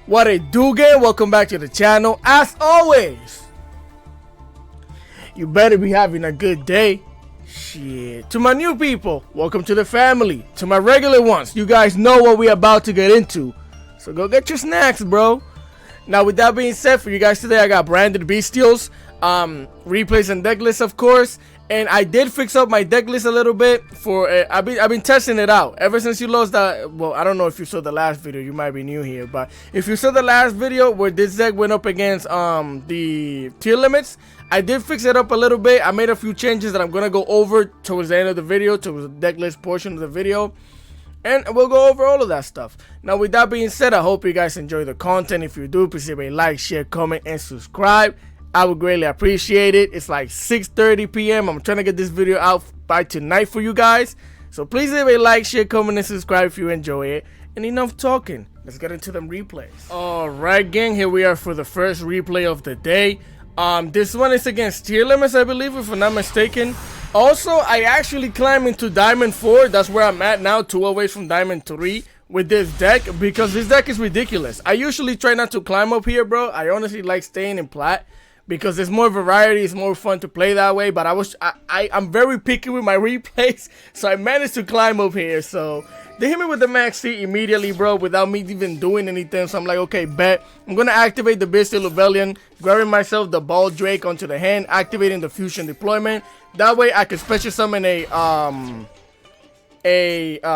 What it do, gang? Welcome back to the channel. As always, you better be having a good day. Shit. To my new people, welcome to the family. To my regular ones, you guys know what we're about to get into, so go get your snacks, bro. Now, with that being said, for you guys today, I got branded Bystials, replays and deck lists, of course. And I did fix up my deck list a little bit for I've been testing it out ever since you lost that. Well, I don't know if you saw the last video, you might be new here, but if you saw the last video where this deck went up against the Tearlaments, I did fix it up a little bit. I made a few changes that I'm gonna go over towards the end of the video, towards the deck list portion of the video, and we'll go over all of that stuff. Now, with that being said, I hope you guys enjoy the content. If you do, please leave a like, share, comment, and subscribe. I would greatly appreciate it. It's like 6:30 p.m. I'm trying to get this video out by tonight for you guys. So please leave a like, share, comment, and subscribe if you enjoy it. And enough talking. Let's get into them replays. Alright, gang. Here we are for the first replay of the day. This one is against Tearlaments, I believe, if I'm not mistaken. Also, I actually climbed into Diamond 4. That's where I'm at now, 2 away from Diamond 3 with this deck, because this deck is ridiculous. I usually try not to climb up here, bro. I honestly like staying in plat, because there's more variety, it's more fun to play that way. But I'm very picky with my replays, so I managed to climb up here. So they hit me with the max C immediately, bro, without me even doing anything. So I'm like, okay, bet. I'm gonna activate the Bystial Rebellion, grabbing myself the Ball Drake onto the hand, activating the Fusion Deployment. That way I can special summon a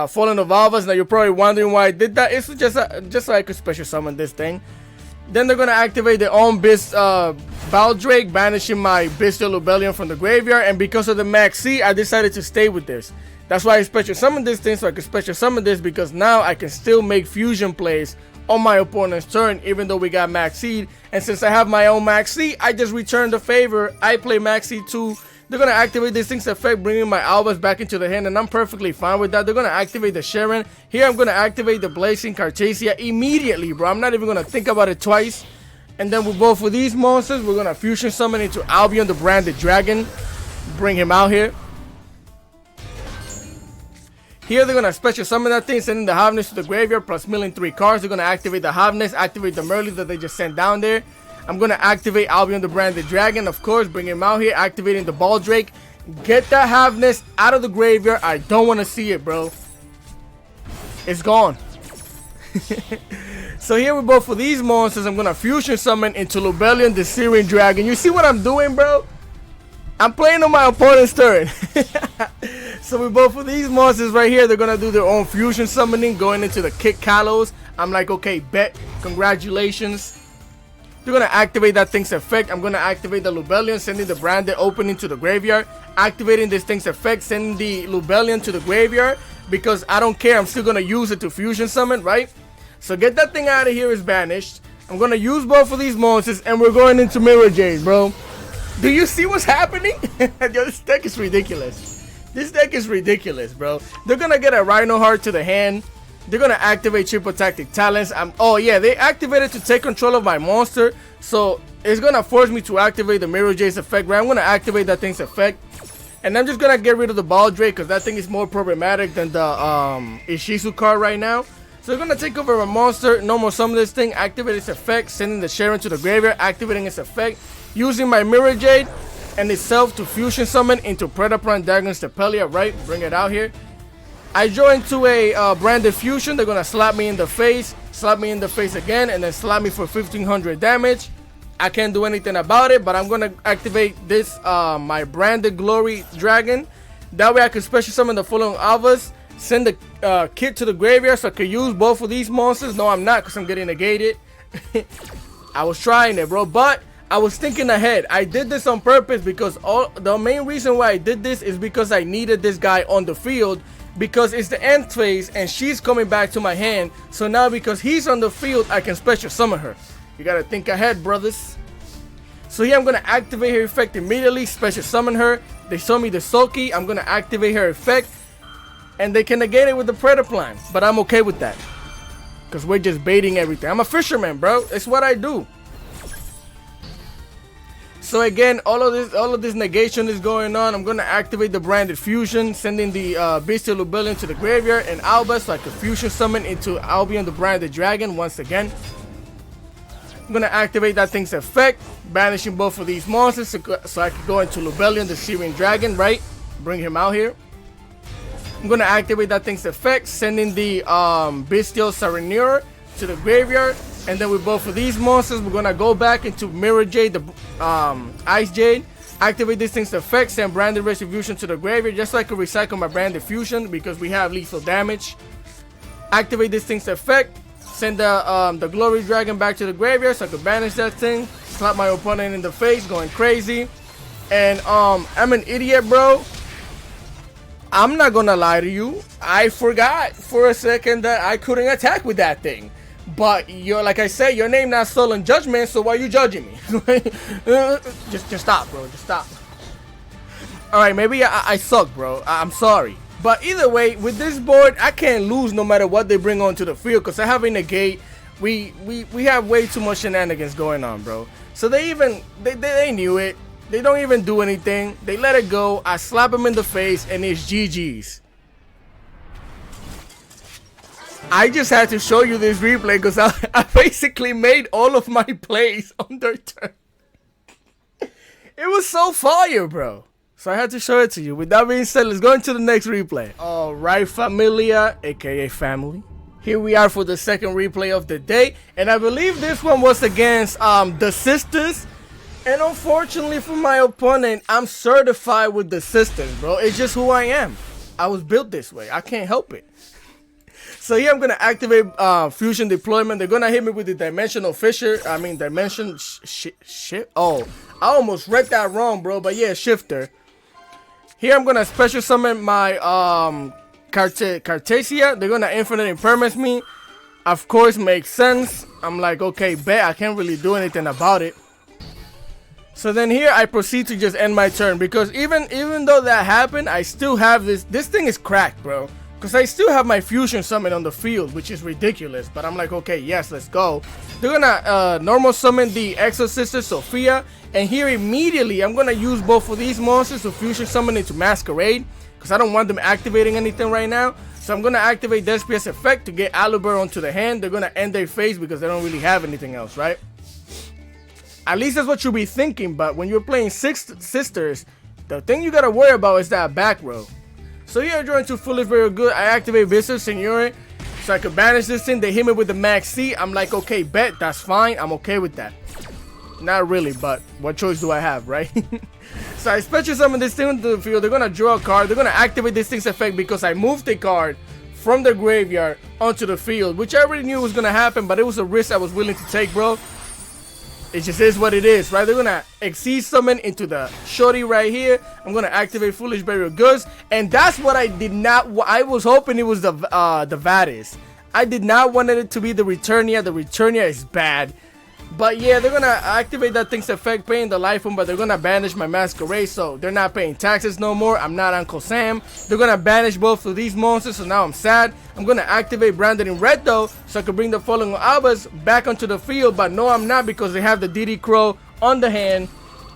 Fallen of Avas. Now you're probably wondering why I did that. It's just so I could special summon this thing. Then they're gonna activate their own Ball Drake, banishing my Bystial Rebellion from the graveyard. And because of the max C, I decided to stay with this. That's why I special summoned this thing, so I can special summon this, because now I can still make fusion plays on my opponent's turn, even though we got max C. And since I have my own max C, I just return the favor. I play max C too. They're gonna activate this thing's effect, bringing my Albas back into the hand, and I'm perfectly fine with that. They're gonna activate the Sharon. Here I'm gonna activate the Blazing Cartasia immediately, bro. I'm not even gonna think about it twice. And then with both of these monsters, we're gonna fusion summon into Albion the Branded Dragon. Bring him out here. Here they're gonna special summon that thing, sending the Havness to the graveyard, plus milling 3 cards. They're gonna activate the Havness, activate the Merly that they just sent down there. I'm gonna activate Albion the Branded Dragon, of course, bring him out here, activating the Ball Drake. Get that Havness out of the graveyard. I don't want to see it, bro. It's gone. So here with both of these monsters, I'm gonna fusion summon into Lubellion the Syrian Dragon. You see what I'm doing, bro? I'm playing on my opponent's turn. So with both of these monsters right here, they're gonna do their own fusion summoning, going into the Kick Kalos. I'm like, okay, bet. Congratulations. They're gonna activate that thing's effect. I'm gonna activate the Lubellion, sending the Branded opening to the graveyard. Activating this thing's effect, sending the Lubellion to the graveyard, because I don't care. I'm still gonna use it to fusion summon, right? So get that thing out of here, is banished. I'm gonna use both of these monsters, and we're going into Mirror Jade, bro. Do you see what's happening? Yo, this deck is ridiculous. This deck is ridiculous, bro. They're gonna get a Rhino Heart to the hand. They're gonna activate Triple Tactic Talents. Oh yeah, they activated to take control of my monster, so it's gonna force me to activate the Mirror Jade's effect, right? I'm gonna activate that thing's effect, and I'm just gonna get rid of the Ball Drake, because that thing is more problematic than the Ishizu card right now. So they're gonna take over a monster, normal summon this thing, activate its effect, sending the Sharon to the graveyard, activating its effect, using my Mirror Jade and itself to fusion summon into Predapron Dagon Stepelia, right? Bring it out here. I join to a Branded Fusion. They're gonna slap me in the face again, and then slap me for 1500 damage. I can't do anything about it, but I'm gonna activate this my Branded Glory Dragon. That way I can special summon the Fallen Avas, send the kit to the graveyard, so I can use both of these monsters. No, I'm not, because I'm getting negated. I was trying it, bro, but I was thinking ahead. I did this on purpose, because the main reason why I did this is because I needed this guy on the field, because it's the end phase and she's coming back to my hand. So now, because he's on the field, I can special summon her. You gotta think ahead, brothers. So here I'm gonna activate her effect immediately, special summon her. They show me the Sulky. I'm gonna activate her effect, and they can negate it with the Predaplan, but I'm okay with that, because we're just baiting everything. I'm a fisherman, bro. It's what I do. So again, all of this negation is going on. I'm gonna activate the Branded Fusion, sending the Bystial Rebellion to the graveyard and Alba, so I can fusion summon into Albion the Branded Dragon once again. I'm gonna activate that thing's effect, banishing both of these monsters so I can go into Lubellion, the Syrian Dragon, right? Bring him out here. I'm gonna activate that thing's effect, sending the Bystial Saranir to the graveyard, and then with both of these monsters, we're gonna go back into Mirror Jade, the Ice Jade, activate this thing's effect, send Branded Retribution to the graveyard, just so I can recycle my Branded Fusion because we have lethal damage. Activate this thing's effect, send the Glory Dragon back to the graveyard so I can banish that thing, slap my opponent in the face, going crazy. And I'm an idiot, bro. I'm not gonna lie to you. I forgot for a second that I couldn't attack with that thing. But you're, like I said, your name not Stolen Judgment, so why are you judging me? just stop, bro. Just stop. Alright, maybe I suck, bro. I'm sorry. But either way, with this board, I can't lose no matter what they bring onto the field, because I have a negate. We have way too much shenanigans going on, bro. So they knew it. They don't even do anything. They let it go. I slap them in the face, and it's GG's. I just had to show you this replay because I basically made all of my plays on their turn. It was so fire, bro. So I had to show it to you. With that being said, let's go into the next replay. Alright, familia, aka family. Here we are for the second replay of the day. And I believe this one was against the Sisters. And unfortunately for my opponent, I'm certified with the Sisters, bro. It's just who I am. I was built this way. I can't help it. So here I'm going to activate Fusion Deployment. They're going to hit me with the Dimensional Fisher. I mean, Dimension... Shit. Oh, I almost read that wrong, bro. But yeah, Shifter. Here I'm going to Special Summon my Cartesia. They're going to Infinite Impermanence me. Of course, makes sense. I'm like, okay, bet. I can't really do anything about it. So then here I proceed to just end my turn. Because even though that happened, I still have this. This thing is cracked, bro. Because I still have my Fusion Summon on the field, which is ridiculous. But I'm like, okay, yes, let's go. They're gonna normal summon the Exosister Sophia. And here immediately, I'm gonna use both of these monsters to Fusion Summon into Masquerade. Because I don't want them activating anything right now. So I'm gonna activate Despia's effect to get Aluber onto the hand. They're gonna end their phase because they don't really have anything else, right? At least that's what you'll be thinking. But when you're playing Sisters, the thing you gotta worry about is that back row. So here I draw into Foolish Very Good. I activate Visor Signore so I can banish this thing. They hit me with the Max C. I'm like, okay, bet, that's fine. I'm okay with that. Not really, but what choice do I have, right? So I Special Summon this thing into the field. They're gonna draw a card. They're gonna activate this thing's effect because I moved a card from the graveyard onto the field, which I already knew was gonna happen, but it was a risk I was willing to take, bro. It just is what it is, right? They're gonna Exceed Summon into the shorty right here. I'm gonna activate Foolish Burial Goods, and that's what I did not. I was hoping it was the Vadis. I did not want it to be the Returnia. The Returnia is bad, but yeah, they're gonna activate that thing's effect, paying the life one, but they're gonna banish my Masquerade, so they're not paying taxes no more. I'm not Uncle Sam. They're gonna banish both of these monsters, so now I'm sad. I'm gonna activate Branded in Red though, so I can bring the Fallen Albas back onto the field, but no, I'm not because they have the DD Crow on the hand.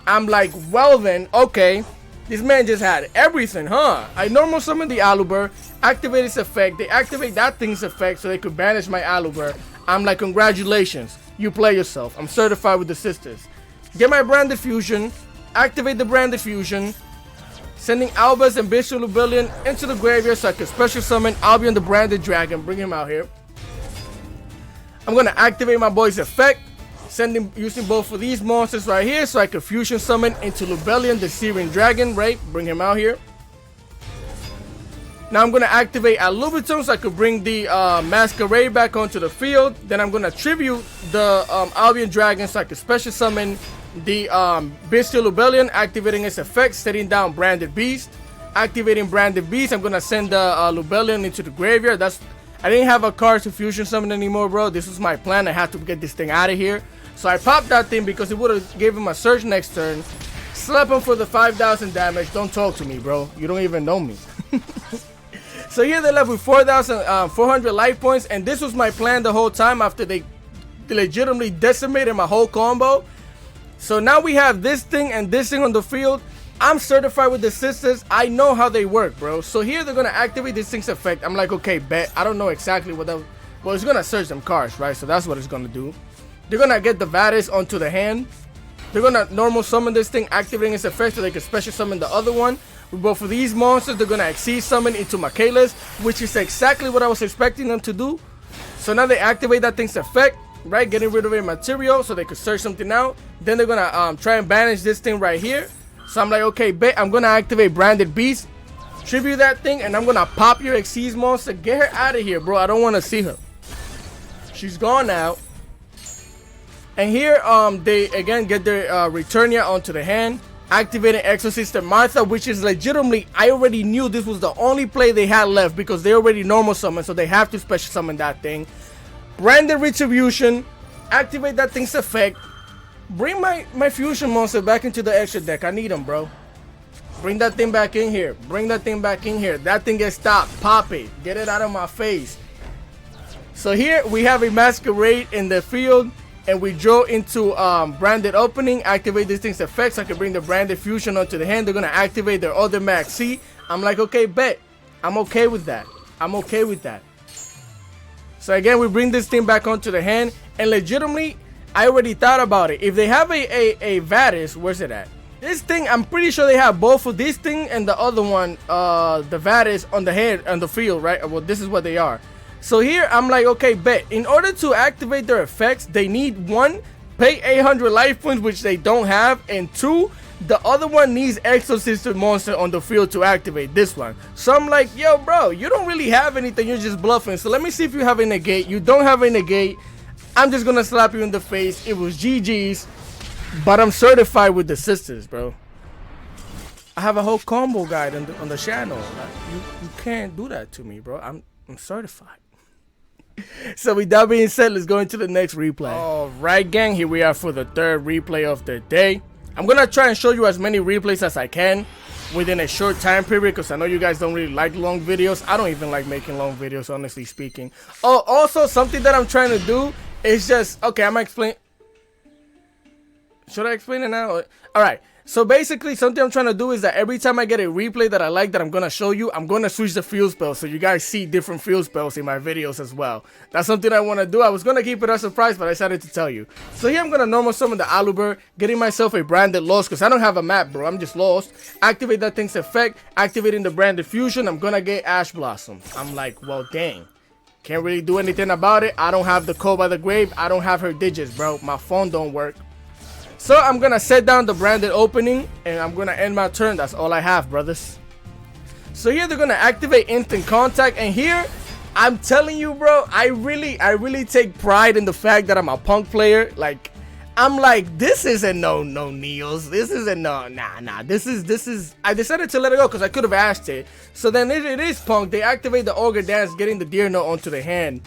I'm like, well then, okay, this man just had everything, huh? I normal summon the Aluber, activate its effect. They activate that thing's effect so they could banish my Aluber. I'm like, congratulations, you play yourself. I'm certified with the Sisters. Get my Branded Fusion, activate the Branded Fusion, sending Albus and Bishop Lubellion into the graveyard so I can Special Summon Albion the Branded Dragon. Bring him out here. I'm going to activate my boy's effect, using both of these monsters right here so I can Fusion Summon into Lubellion the Syrian Dragon, right? Bring him out here. Now I'm going to activate Alubitum so I could bring the Masquerade back onto the field. Then I'm going to tribute the Albion Dragon so I can Special Summon the Bystial Lubellion, activating its effect, setting down Branded Beast. Activating Branded Beast, I'm going to send the Lubellion into the graveyard. I didn't have a card to Fusion Summon anymore, bro. This was my plan. I had to get this thing out of here. So I popped that thing because it would have gave him a Surge next turn. Slap him for the 5,000 damage. Don't talk to me, bro. You don't even know me. So here they left with 4,400 life points. And this was my plan the whole time after they legitimately decimated my whole combo. So now we have this thing and this thing on the field. I'm certified with the Sisters. I know how they work, bro. So here they're going to activate this thing's effect. I'm like, okay, bet. I don't know exactly what that... Well, it's going to search them cards, right? So that's what it's going to do. they're gonna get the Vadis onto the hand. They're gonna normal summon this thing, activating its effect so they can special summon the other one. With both of these monsters, they're gonna Exceed summon into Michaelis, which is exactly what I was expecting them to do. So now they activate that thing's effect, right? Getting rid of a material so they could search something out. Then they're gonna try and banish this thing right here. So I'm like, okay, bet I'm gonna activate Branded Beast, tribute that thing, and I'm gonna pop your Exceed monster. Get her out of here, bro. I don't want to see her. She's gone now. And here, they again get their Returnia onto the hand, activating Exosister Martha, which is legitimately, I already knew this was the only play they had left because they already normal summon, so they have to special summon that thing. Branded Retribution, activate that thing's effect. Bring my fusion monster back into the extra deck. I need them, bro. Bring that thing back in here. Bring that thing back in here. That thing gets stopped. Pop it. Get it out of my face. So here we have a Masquerade in the field, and we draw into Branded Opening. Activate this thing's effects. I can bring the Branded Fusion onto the hand. They're gonna activate their other Max C. I'm like, okay, bet. I'm okay with that. I'm okay with that. So again, we bring this thing back onto the hand, and legitimately, I already thought about it. If they have a Vadis, where's it at? This thing, I'm pretty sure they have both of this thing and the other one, the Vadis on the hand, on the field, right? Well, this is what they are. So here, I'm like, okay, bet. In order to activate their effects, they need one, pay 800 life points, which they don't have, and two, the other one needs Exosister monster on the field to activate this one. So I'm like, yo, bro, you don't really have anything. You're just bluffing. So let me see if you have a negate. You don't have a negate. I'm just gonna slap you in the face. It was GG's, but I'm certified with the sisters, bro. I have a whole combo guide on the channel. You can't do that to me, bro. I'm certified. So with that being said, let's go into the next replay. All right, gang, here we are for the third replay of the day. I'm gonna try and show you as many replays as I can within a short time period, because I know you guys don't really like long videos. I don't even like making long videos, honestly speaking. Oh, also something that I'm trying to do is just, okay, I'm gonna explain. Should I explain it now? All right. So basically, something I'm trying to do is that every time I get a replay that I like that I'm going to show you, I'm going to switch the field spells so you guys see different field spells in my videos as well. That's something I want to do. I was going to keep it a surprise, but I decided to tell you. So here I'm going to normal summon the Aluber, getting myself a Branded Lost because I don't have a map, bro. I'm just lost. Activate that thing's effect, activating the Branded Fusion. I'm going to get Ash Blossom. I'm like, well, dang. Can't really do anything about it. I don't have the code by the grave. I don't have her digits, bro. My phone don't work. So I'm gonna set down the Branded Opening and I'm gonna end my turn. That's all I have, brothers. So here they're gonna activate Instant Contact, and here I'm telling you, bro, I really take pride in the fact that I'm a punk player. Like, I'm like, this isn't no Neos. This isn't nah. This is I decided to let it go because I could have asked it. So then it is punk. They activate the Ogre Dance, getting the Deer Note onto the hand.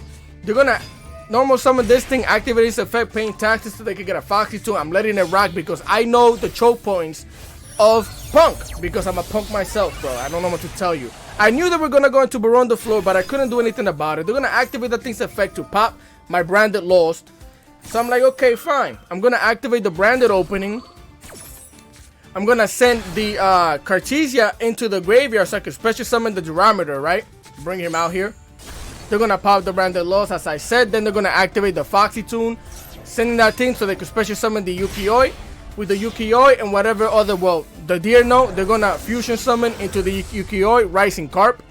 They're gonna normal summon this thing, activate its effect, paying taxes so they can get a Foxy too. I'm letting it rock because I know the choke points of punk because I'm a punk myself, bro. I don't know what to tell you. I knew they were gonna go into Baron the Floor, but I couldn't do anything about it. They're gonna activate that thing's effect to pop my Branded Lost. So I'm like, okay, fine. I'm gonna activate the Branded Opening. I'm gonna send the Cartesia into the graveyard so I can special summon the Durometer, right? Bring him out here. They're gonna pop the Branded Lost, as I said. Then they're gonna activate the Foxy Tune, sending that thing so they can special summon the Ukioi. With the Ukioi and whatever other, well, the Deer Note, they're gonna fusion summon into the Ukioi, Rising Carp.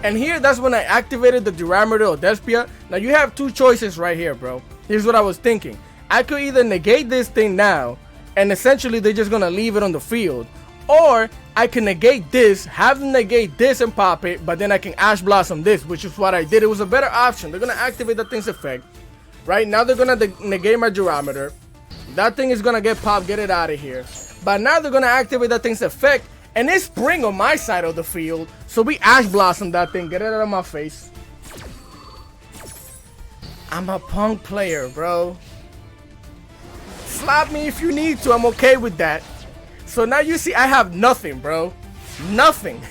And here, that's when I activated the Durometer or Despia. Now you have two choices right here, bro. Here's what I was thinking. I could either negate this thing now, and essentially they're just gonna leave it on the field, or I can negate this, have them negate this and pop it, but then I can Ash Blossom this, which is what I did. It was a better option. They're gonna activate that thing's effect. Right now they're gonna negate my Durometer. That thing is gonna get popped, get it out of here. But now they're gonna activate that thing's effect, and it's spring on my side of the field. So we Ash Blossom that thing, get it out of my face. I'm a punk player, bro. Slap me if you need to, I'm okay with that. So now you see I have nothing, bro. Nothing.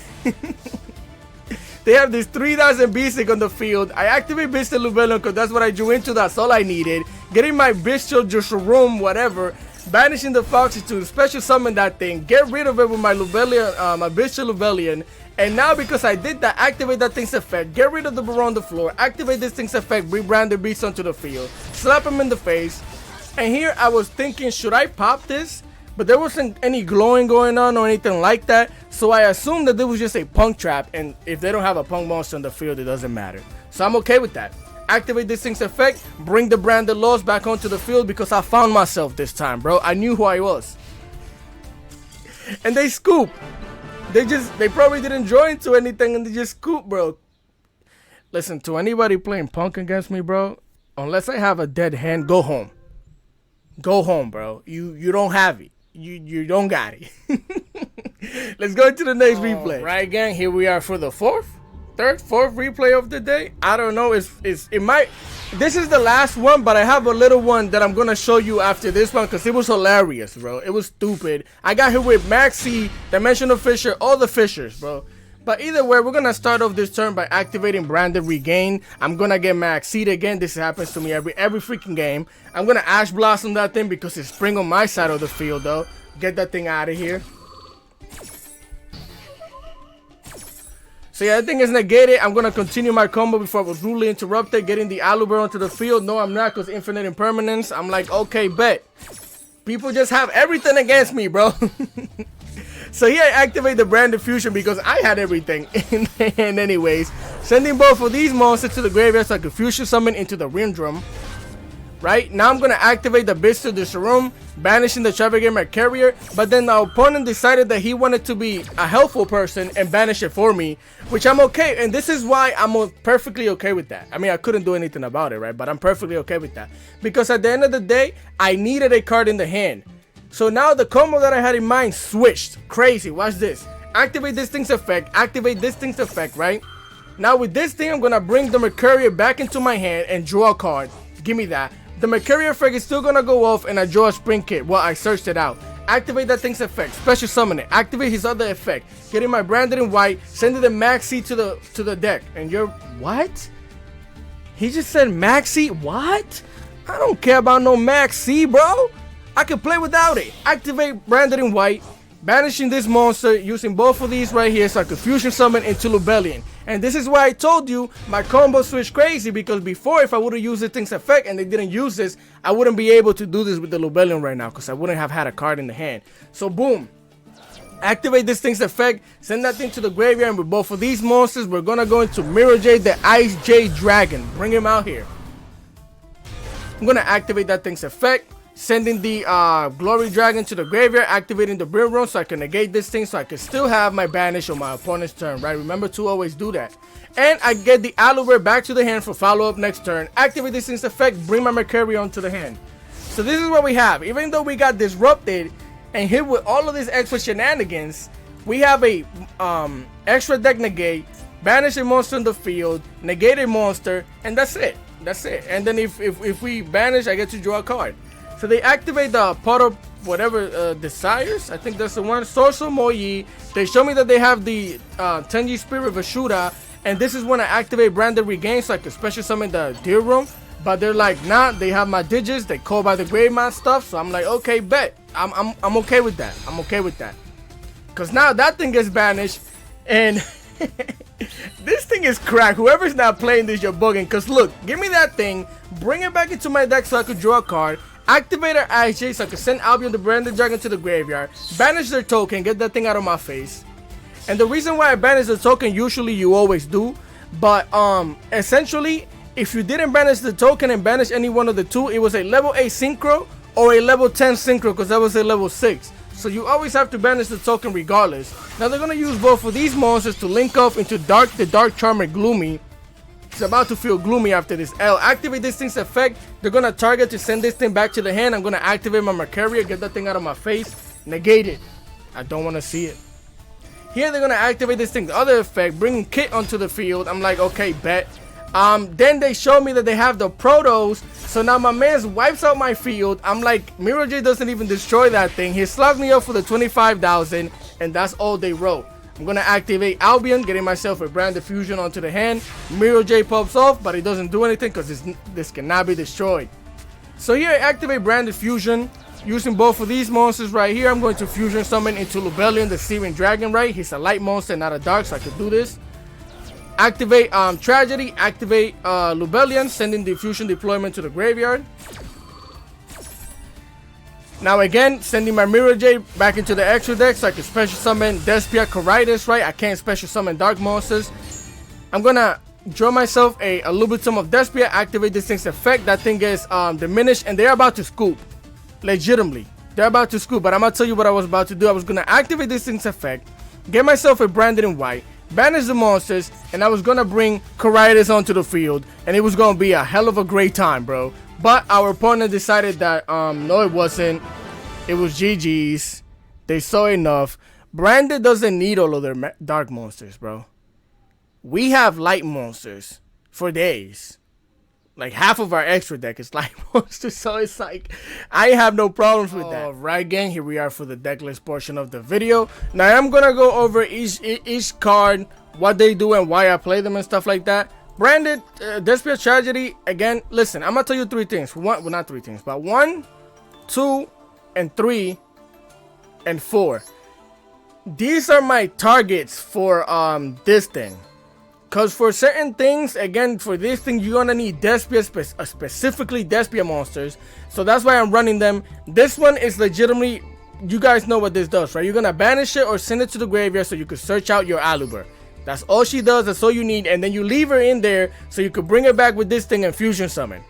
They have this 3000 Basic on the field. I activate Bystial Lubellion because that's what I drew into. That's all I needed. Getting my Bystial Jerusalem, whatever. Banishing the Foxy to special summon that thing. Get rid of it with my Lubellion, my Bystial Lubellion. And now because I did that, activate that thing's effect. Get rid of the Baron on the floor. Activate this thing's effect. Bring Branded Beast onto the field. slap him in the face. And here I was thinking, should I pop this? But there wasn't any glowing going on or anything like that. So I assumed that this was just a punk trap. And if they don't have a punk monster on the field, it doesn't matter. So I'm okay with that. Activate this thing's effect. Bring the branded loss back onto the field because I found myself this time, bro. I knew who I was. And they scoop. They probably didn't join to anything and they just scoop, bro. Listen, to anybody playing punk against me, bro, unless I have a dead hand, go home. Go home, bro. You don't have it. You don't got it. Let's go to the next replay. Right, gang. Here we are for the fourth replay of the day. I don't know. It might. This is the last one, but I have a little one that I'm gonna show you after this one because it was hilarious, bro. It was stupid. I got hit with Maxi, Dimensional Fisher, all the Fishers, bro. But either way, we're gonna start off this turn by activating Branded Regain. I'm gonna get Maxi'd again. This happens to me every freaking game. I'm gonna Ash Blossom that thing because it's spring on my side of the field, though. Get that thing out of here. So yeah, that thing is negated. I'm gonna continue my combo before I was rudely interrupted, getting the Aluber onto the field. No, I'm not, because Infinite Impermanence. I'm like, okay, bet. People just have everything against me, bro. So here I activate the Branded Fusion because I had everything. And anyways, sending both of these monsters to the graveyard so I can Fusion Summon into the Rim Drum. Right, now I'm gonna activate the Bystial Disharum, banishing the Travagamer Carrier, but then the opponent decided that he wanted to be a helpful person and banish it for me, which I'm okay, and this is why I'm perfectly okay with that. I mean, I couldn't do anything about it, right, but I'm perfectly okay with that, because at the end of the day, I needed a card in the hand. So now the combo that I had in mind switched. Crazy, watch this. Activate this thing's effect, activate this thing's effect, right? Now with this thing, I'm gonna bring the Mercurial back into my hand and draw a card. Give me that. The Mercurial effect is still gonna go off and I draw a Spring Kit. Well, I searched it out. Activate that thing's effect. Special summon it. Activate his other effect. Getting my Branded in white. Sending the Maxi to the deck. And you're what? He just said Maxi? What? I don't care about no Maxi, bro. I can play without it. Activate Branded in white. Banishing this monster using both of these right here so I could Fusion Summon into Lubellion. And this is why I told you my combo switched crazy, because before, if I would have used the thing's effect and they didn't use this, I wouldn't be able to do this with the Lubellion right now because I wouldn't have had a card in the hand. So boom. Activate this thing's effect, send that thing to the graveyard, and with both of these monsters, we're gonna go into Mirror Jade, the Ice Jade Dragon. Bring him out here. I'm gonna activate that thing's effect. Sending the Glory Dragon to the graveyard, activating the Brim Rune so I can negate this thing so I can still have my banish on my opponent's turn, right? Remember to always do that. And I get the Aluber back to the hand for follow-up next turn. Activate this thing's effect, bring my Mercurial to the hand. So this is what we have. Even though we got disrupted and hit with all of these extra shenanigans, we have a extra deck negate, banish a monster in the field, negate a monster, and that's it. That's it. And then if we banish, I get to draw a card. So they activate the pot of whatever desires. I think that's the one. Sorcerer Moyi. They show me that they have the Tenji Spirit Vashuda. And this is when I activate Branded Regain so I can special summon the Deer Room. But they're like, nah, they have my digits. They call by the Grave Mod stuff. So I'm like, okay, bet. I'm okay with that. I'm okay with that. Because now that thing gets banished. And this thing is cracked. Whoever's not playing this, you're bugging. Because look, give me that thing. Bring it back into my deck so I could draw a card. Activate our IJ so I can send Albion the Branded Dragon to the graveyard. Banish their token. Get that thing out of my face. And the reason why I banish the token, usually you always do. But essentially, if you didn't banish the token and banish any one of the two, it was a level 8 Synchro or a level 10 Synchro, because that was a level 6. So you always have to banish the token regardless. Now they're going to use both of these monsters to link up into the Dark Charmer Gloomy. It's about to feel gloomy after this L. Activate this thing's effect. They're going to target to send this thing back to the hand. I'm going to activate my Mercurial, get that thing out of my face. Negate it. I don't want to see it. Here they're going to activate this thing's other effect, bringing Kit onto the field. I'm like, okay, bet. Then they show me that they have the Protos. So now my man wipes out my field. I'm like, Mirror J doesn't even destroy that thing. He slapped me up for the 25,000. And that's all they wrote. I'm going to activate Albion, getting myself a Branded Fusion onto the hand. Mirror J pops off, but it doesn't do anything because this cannot be destroyed. So here I activate Branded Fusion. Using both of these monsters right here, I'm going to Fusion Summon into Lubellion, the Searing Dragon, right? He's a light monster, not a dark, so I could do this. Activate Tragedy, activate Lubellion, sending the fusion deployment to the graveyard. Now again, sending my Mirror Jade back into the extra deck so I can special summon Despia Coritis, right? I can't special summon dark monsters. I'm gonna draw myself a Lubritum of Despia, activate this thing's effect. That thing is diminished, and they're about to scoop. Legitimately. They're about to scoop, but I'm gonna tell you what I was about to do. I was gonna activate this thing's effect, get myself a Branded in white, banish the monsters, and I was gonna bring Coritis onto the field, and it was gonna be a hell of a great time, bro. But our opponent decided that no, it wasn't. It was GG's. They saw enough. Branded doesn't need all of their dark monsters, bro. We have light monsters for days. Like half of our extra deck is light monsters, so it's like I have no problems with that. Alright, gang, here we are for the deck list portion of the video. Now I'm gonna go over each card, what they do and why I play them and stuff like that. Branded, Despia Tragedy, again, listen, I'm gonna tell you three things. Well, not three things, but 1, 2, and 3, and 4. These are my targets for this thing. Because for certain things, again, for this thing, you're gonna need Despia, specifically Despia monsters. So that's why I'm running them. This one is legitimately, you guys know what this does, right? You're gonna banish it or send it to the graveyard so you can search out your Aluber. That's all she does, that's all you need, and then you leave her in there so you could bring her back with this thing and fusion summon.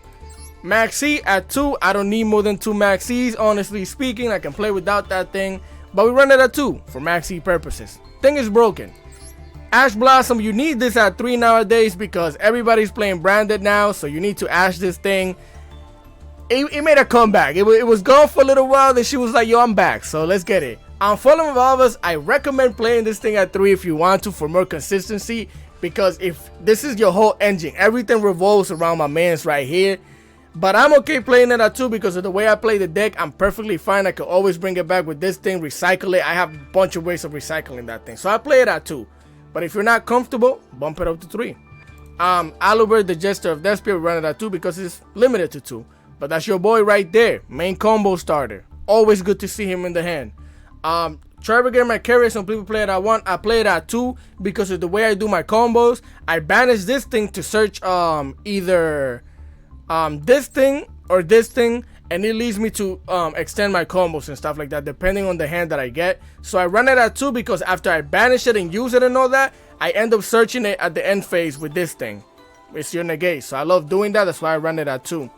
Maxi at 2, I don't need more than 2 Maxis, honestly speaking. I can play without that thing, but we run it at 2 for Maxi purposes. Thing is broken. Ash Blossom, you need this at 3 nowadays because everybody's playing Branded now, so you need to Ash this thing. It made a comeback. It was gone for a little while, then she was like, yo, I'm back, so let's get it. On Fallen Revolvers, I recommend playing this thing at 3 if you want to for more consistency, because if this is your whole engine, everything revolves around my mans right here. But I'm okay playing it at 2 because of the way I play the deck. I'm perfectly fine. I can always bring it back with this thing, recycle it. I have a bunch of ways of recycling that thing, so I play it at 2. But if you're not comfortable, bump it up to 3. Aluber, the Jester of Despia, we run it at 2 because it's limited to 2. But that's your boy right there, main combo starter. Always good to see him in the hand. Trevor my carry, some people play it at 1. I play it at 2 because of the way I do my combos. I banish this thing to search either this thing or this thing, and it leads me to extend my combos and stuff like that depending on the hand that I get. So I run it at 2 because after I banish it and use it and all that, I end up searching it at the end phase with this thing. It's your negate, so I love doing that. That's why I run it at 2.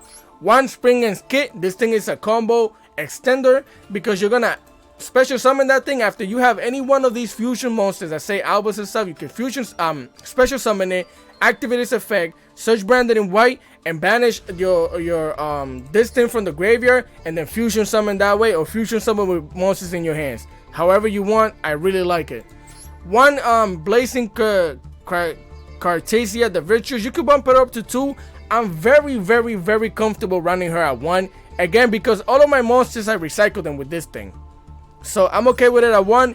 1 Spring and Skit. This thing is a combo extender because you're gonna special summon that thing after you have any one of these fusion monsters that say Albus and stuff. You can fusion special summon it, activate its effect, search Branded in white, and banish your this thing from the graveyard, and then fusion summon that way, or fusion summon with monsters in your hands. However you want, I really like it. 1 Blazing Cartasia, the Virtues, you can bump it up to 2. I'm very comfortable running her at 1. Again, because all of my monsters, I recycle them with this thing. So I'm okay with it at 1.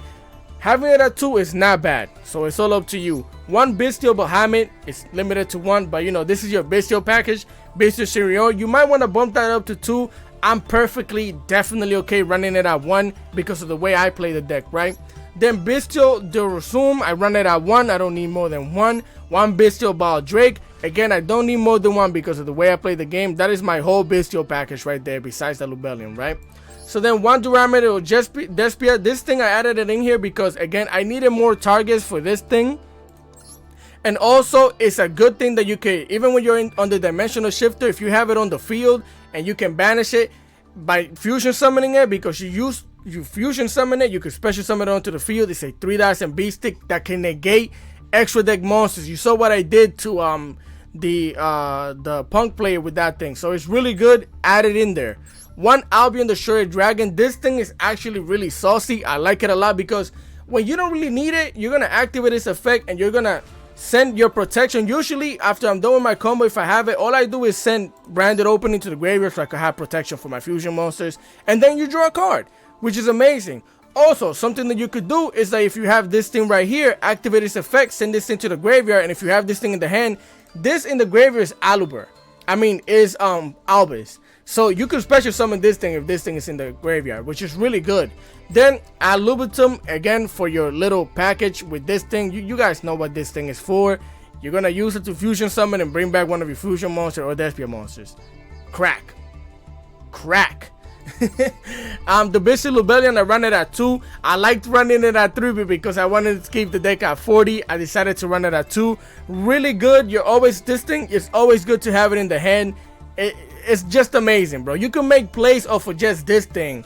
Having it at 2 is not bad. So it's all up to you. 1 Bystial Bahamut is limited to 1. But you know, this is your Bystial package. Bystial Sirion. You might want to bump that up to 2. I'm definitely okay running it at 1 because of the way I play the deck, right? Then Bystial Durosum, I run it at 1. I don't need more than 1. 1 Bystial Baldrake. Again, I don't need more than 1 because of the way I play the game. That is my whole Bystial package right there besides the Lubellion, right? So then 1 Duramid or Despia. This thing I added it in here because again I needed more targets for this thing. And also it's a good thing that you can, even when you're on the Dimensional Shifter, if you have it on the field and you can banish it by fusion summoning it, because you fusion summon it, you can special summon it onto the field. It's a 3 dice and beast stick that can negate extra deck monsters. You saw what I did to the Punk player with that thing, so it's really good. Add it in there. 1 Albion the Shredded Dragon. This thing is actually really saucy. I like it a lot because when you don't really need it, you're gonna activate its effect and you're gonna send your protection. Usually after I'm done with my combo, if I have it, all I do is send Branded Opening to the graveyard so I can have protection for my fusion monsters, and then you draw a card, which is amazing. Also, something that you could do is that if you have this thing right here, activate its effect, send this thing to the graveyard, and if you have this thing in the hand, this in the graveyard is Aluber. Is Albus. So you can special summon this thing if this thing is in the graveyard, which is really good. Then Alubitum, again, for your little package with this thing. You guys know what this thing is for. You're gonna use it to fusion summon and bring back one of your fusion monsters or Despia monsters. Crack. The Bystial Lubellion, I run it at 2. I liked running it at 3 because I wanted to keep the deck at 40. I decided to run it at 2. Really good. This thing is always good to have it in the hand. It's just amazing, bro. You can make plays off of just this thing.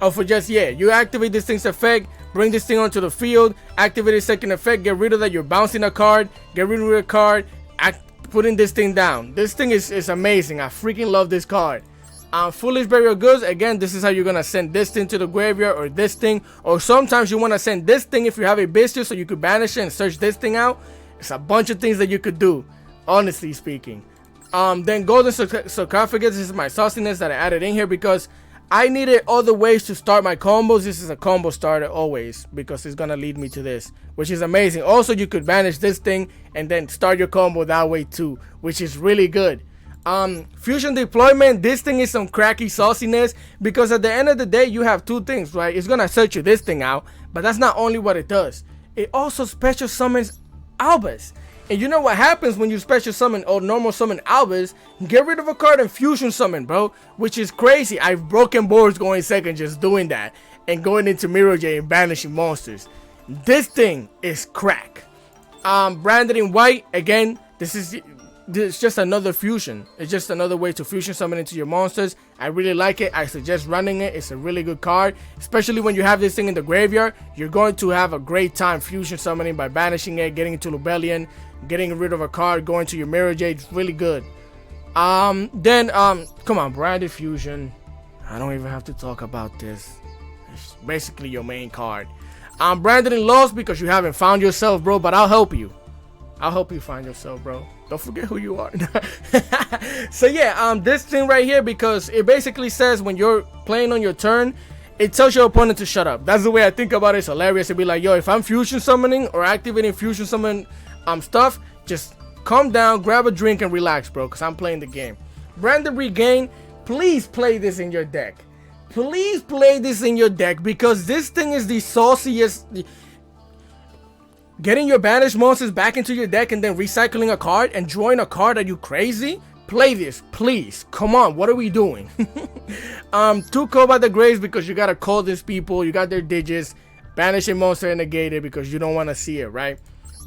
You activate this thing's effect, bring this thing onto the field, activate its second effect, get rid of that, you're bouncing a card, get rid of a card, putting this thing down. This thing is amazing. I freaking love this card. Foolish Burial Goods, again, this is how you're gonna send this thing to the graveyard, or this thing, or sometimes you want to send this thing if you have a Bystial, so you could banish it and search this thing out. It's a bunch of things that you could do, honestly speaking. Then Golden Sarcophagus, this is my sauciness that I added in here because I needed other ways to start my combos. This is a combo starter always because it's gonna lead me to this, which is amazing. Also, you could banish this thing and then start your combo that way too, which is really good. Fusion Deployment, this thing is some cracky sauciness because at the end of the day you have two things, right? It's gonna search you this thing out, but that's not only what it does. It also special summons Albus. And you know what happens when you special summon or normal summon Albus? Get rid of a card and fusion summon, bro, which is crazy. I've broken boards going second just doing that and going into Mirror J and banishing monsters. This thing is crack. Branded in white, again, this is just another fusion. It's just another way to fusion summon into your monsters. I really like it. I suggest running it. It's a really good card, especially when you have this thing in the graveyard. You're going to have a great time fusion summoning by banishing it, getting into Lubellion, getting rid of a card, going to your Mirror Jade. It's really good. Come on, Branded Fusion. I don't even have to talk about this. It's basically your main card. Branded in Lost because you haven't found yourself, bro, but I'll help you. I'll help you find yourself, bro. Don't forget who you are. So yeah, this thing right here, because it basically says when you're playing on your turn, it tells your opponent to shut up. That's the way I think about it. It's hilarious. It'd be like, yo, if I'm fusion summoning or activating fusion summon stuff, just calm down, grab a drink and relax, bro, because I'm playing the game. Branded Regain, please play this in your deck. Please play this in your deck because this thing is the sauciest. Getting your banished monsters back into your deck and then recycling a card and drawing a card, are you crazy? Play this, please. Come on, what are we doing? 2 Call by the Graves because you gotta call these people, you got their digits, banish a monster and negate it because you don't want to see it, right?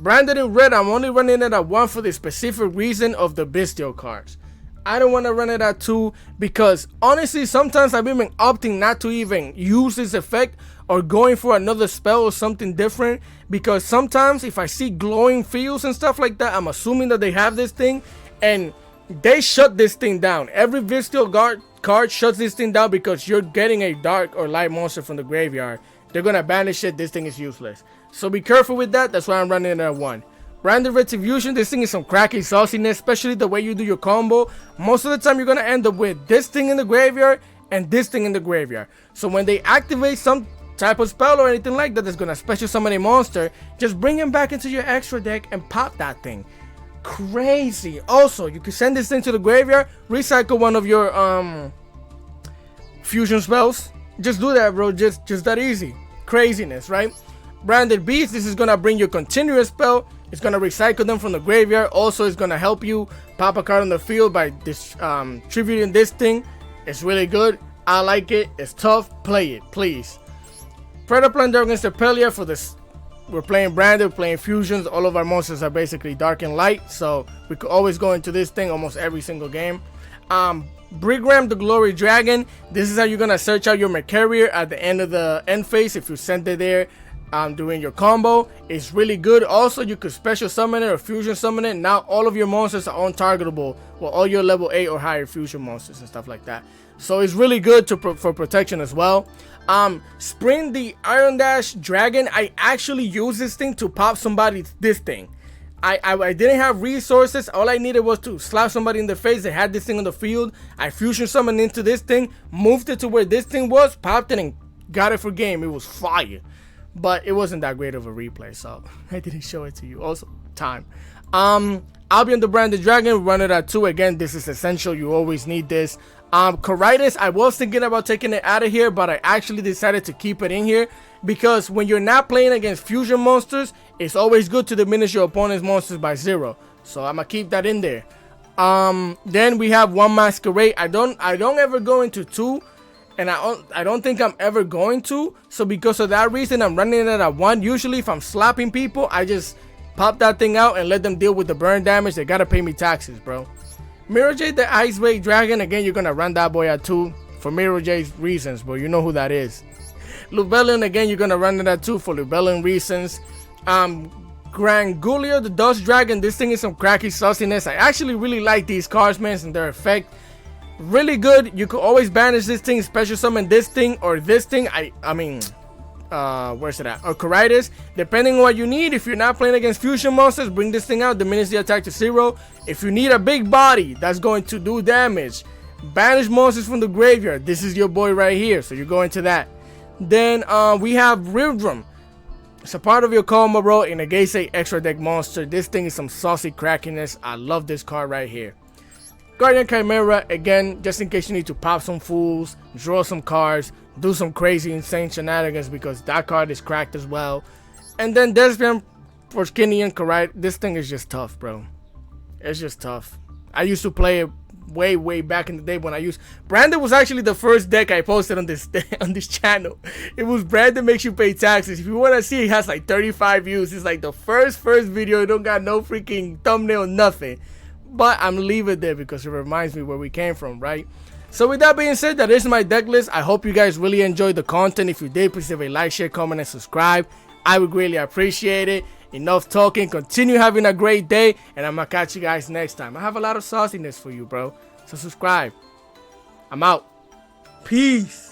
Branded in red, I'm only running it at 1 for the specific reason of the Bystial cards. I don't want to run it at 2 because honestly sometimes I've been opting not to even use this effect or going for another spell or something different, because sometimes if I see glowing fields and stuff like that, I'm assuming that they have this thing and they shut this thing down. Every Bystial card shuts this thing down because you're getting a dark or light monster from the graveyard. They're gonna banish it. This thing is useless, so be careful with that. That's why I'm running it at 1. Branded Retribution, this thing is some cracky sauciness, especially the way you do your combo. Most of the time you're gonna end up with this thing in the graveyard and this thing in the graveyard. So when they activate some type of spell or anything like that that's gonna special summon a monster, just bring him back into your extra deck and pop that thing. Crazy. Also, you can send this thing to the graveyard, recycle one of your fusion spells. Just do that, bro. Just that easy. Craziness, right? Branded Beast, this is gonna bring your continuous spell. It's gonna recycle them from the graveyard. Also, it's gonna help you pop a card on the field by tributing this thing. It's really good. I like it. It's tough. Play it, please. Predaplan Dragon Serpelia for this. We're playing Branded, we're playing fusions. All of our monsters are basically dark and light, so we could always go into this thing almost every single game. Brigram the Glory Dragon. This is how you're gonna search out your Mercurier at the end of the end phase if you send it there during your combo. It's really good. Also, you could special summon it or fusion summon it. Now all of your monsters are untargetable with all your level 8 or higher fusion monsters and stuff like that. So it's really good for protection as well. Spring the Iron Dash Dragon. I actually use this thing to pop somebody this thing. I didn't have resources. All I needed was to slap somebody in the face. They had this thing on the field. I fusion summoned into this thing, moved it to where this thing was, popped it and got it for game. It was fire, but it wasn't that great of a replay, so I didn't show it to you. Also, time. Albion the Branded Dragon, run it at 2. Again, this is essential. You always need this. Coritis, I was thinking about taking it out of here, but I actually decided to keep it in here because when you're not playing against fusion monsters, it's always good to diminish your opponent's monsters by 0. So I'm gonna keep that in there. Then we have 1 Masquerade. I don't ever go into 2, and I don't think I'm ever going to. So because of that reason, I'm running it at 1. Usually, if I'm slapping people, I just pop that thing out and let them deal with the burn damage. They gotta pay me taxes, bro. Mirror Jade, the Ice Wave Dragon. Again, you're gonna run that boy at 2 for Mirror Jade's reasons, bro. You know who that is. Lubellion, again, you're gonna run it at 2 for Lubellion reasons. Grangulio, the Dust Dragon. This thing is some cracky sauciness. I actually really like these cards, man, and their effect. Really good. You could always banish this thing, special summon this thing or this thing. I mean, where's it at? Or Coritis, depending on what you need. If you're not playing against fusion monsters, bring this thing out, diminish the attack to 0. If you need a big body that's going to do damage, banish monsters from the graveyard, this is your boy right here, so you're going to that. Then we have Rildrum. It's a part of your combo, bro, in a Geisei extra deck monster. This thing is some saucy crackiness. I love this card right here. Guardian Chimera, again, just in case you need to pop some fools, draw some cards, do some crazy insane shenanigans, because that card is cracked as well. And then Desvian for Skinny and Correct. This thing is just tough, bro. It's just tough. I used to play it way back in the day when I used Branded. Was actually the first deck I posted on this channel. It was Branded makes you pay taxes. If you want to see, it has like 35 views. It's like the first video. It don't got no freaking thumbnail, nothing. But I'm leaving it there because it reminds me where we came from, right? So with that being said, that is my deck list. I hope you guys really enjoyed the content. If you did, please leave a like, share, comment, and subscribe. I would greatly appreciate it. Enough talking. Continue having a great day, and I'm gonna catch you guys next time. I have a lot of sauciness for you, bro. So subscribe. I'm out. Peace.